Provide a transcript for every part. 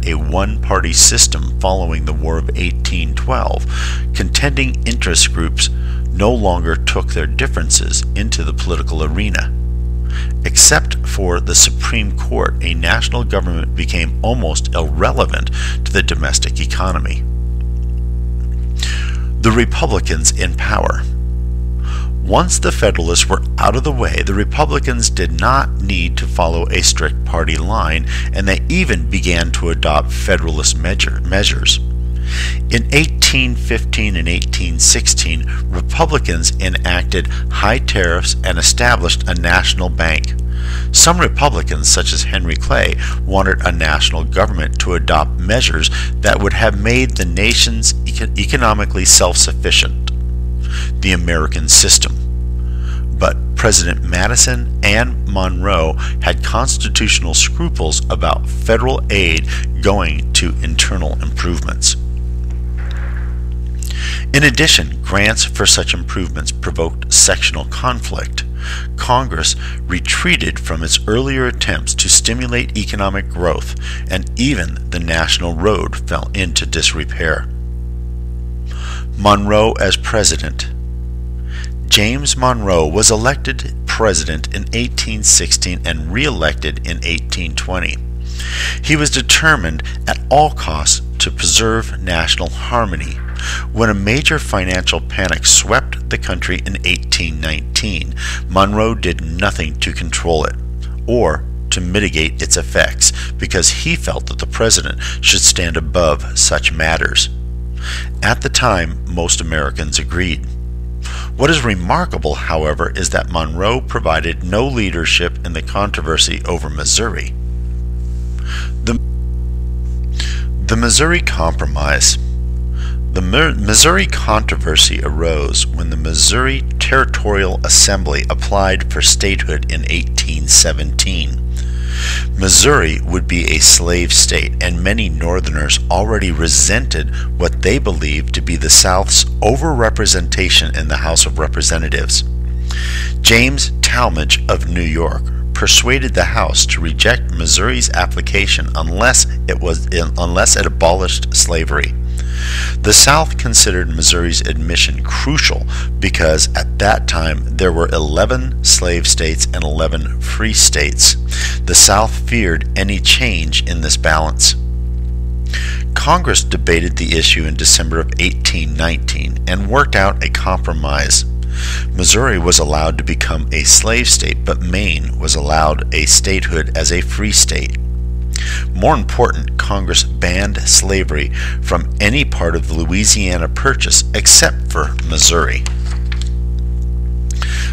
a one-party system following the War of 1812, contending interest groups no longer took their differences into the political arena. Except for the Supreme Court, a national government became almost irrelevant to the domestic economy. The Republicans in power. Once the Federalists were out of the way, the Republicans did not need to follow a strict party line, and they even began to adopt Federalist measures. In 1815 and 1816, Republicans enacted high tariffs and established a national bank. Some Republicans, such as Henry Clay, wanted a national government to adopt measures that would have made the nations economically self-sufficient, the American system. But President Madison and Monroe had constitutional scruples about federal aid going to internal improvements. In addition, grants for such improvements provoked sectional conflict. Congress retreated from its earlier attempts to stimulate economic growth, and even the national road fell into disrepair. Monroe as president. James Monroe was elected president in 1816 and re-elected in 1820. He was determined at all costs to preserve national harmony. When a major financial panic swept the country in 1819, Monroe did nothing to control it or to mitigate its effects because he felt that the president should stand above such matters. At the time, most Americans agreed. What is remarkable, however, is that Monroe provided no leadership in the controversy over Missouri. The Missouri Compromise. The Missouri controversy arose when the Missouri Territorial Assembly applied for statehood in 1817. Missouri would be a slave state, and many Northerners already resented what they believed to be the South's overrepresentation in the House of Representatives. James Talmadge of New York persuaded the House to reject Missouri's application unless it abolished slavery. The South considered Missouri's admission crucial because at that time there were 11 slave states and 11 free states. The South feared any change in this balance. Congress debated the issue in December of 1819 and worked out a compromise. Missouri was allowed to become a slave state, but Maine was allowed a statehood as a free state. More important, Congress banned slavery from any part of the Louisiana Purchase except for Missouri,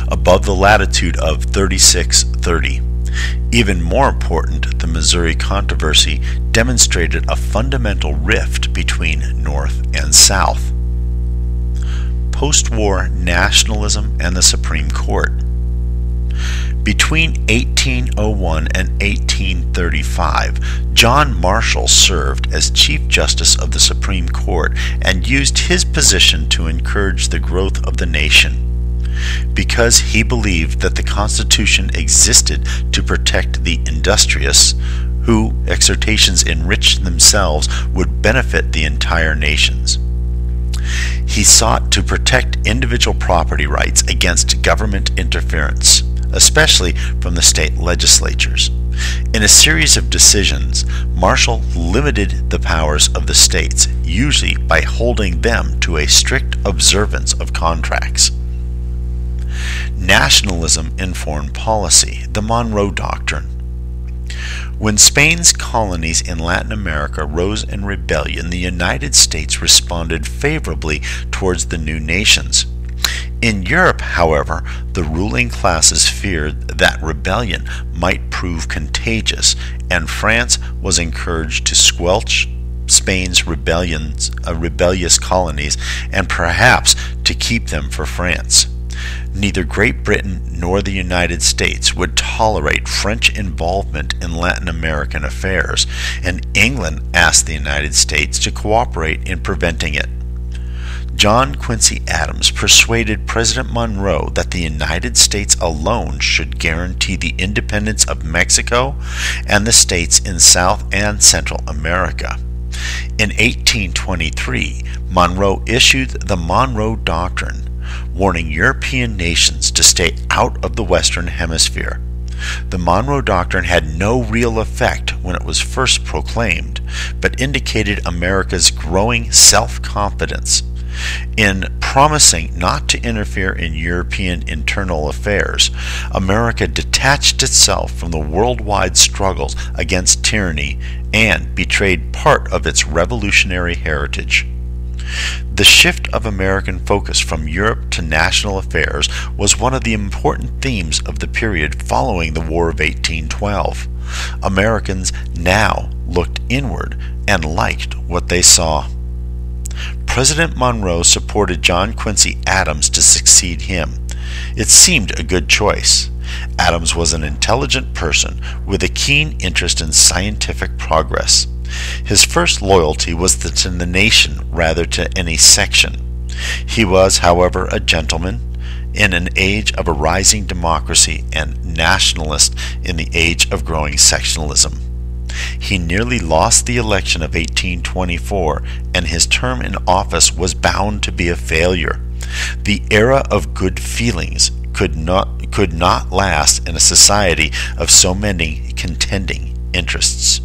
above the latitude of 3630. Even more important, the Missouri controversy demonstrated a fundamental rift between North and South. Post-war nationalism and the Supreme Court. Between 1801 and 1835, John Marshall served as Chief Justice of the Supreme Court and used his position to encourage the growth of the nation. Because he believed that the Constitution existed to protect the industrious, who exhortations enriched themselves would benefit the entire nations. He sought to protect individual property rights against government interference, especially from the state legislatures. In a series of decisions, Marshall limited the powers of the states, usually by holding them to a strict observance of contracts. Nationalism in foreign policy, the Monroe Doctrine. When Spain's colonies in Latin America rose in rebellion, the United States responded favorably towards the new nations. In Europe, however, the ruling classes feared that rebellion might prove contagious, and France was encouraged to squelch Spain's rebellious colonies and perhaps to keep them for France. Neither Great Britain nor the United States would tolerate French involvement in Latin American affairs, and England asked the United States to cooperate in preventing it. John Quincy Adams persuaded President Monroe that the United States alone should guarantee the independence of Mexico and the states in South and Central America. In 1823, Monroe issued the Monroe Doctrine, warning European nations to stay out of the Western Hemisphere. The Monroe Doctrine had no real effect when it was first proclaimed, but indicated America's growing self-confidence. In promising not to interfere in European internal affairs, America detached itself from the worldwide struggles against tyranny and betrayed part of its revolutionary heritage. The shift of American focus from Europe to national affairs was one of the important themes of the period following the War of 1812. Americans now looked inward and liked what they saw. President Monroe supported John Quincy Adams to succeed him. It seemed a good choice. Adams was an intelligent person with a keen interest in scientific progress. His first loyalty was to the nation rather to any section. He was, however, a gentleman in an age of a rising democracy and nationalist in the age of growing sectionalism. He nearly lost the election of 1824, and his term in office was bound to be a failure. The era of good feelings could not last in a society of so many contending interests.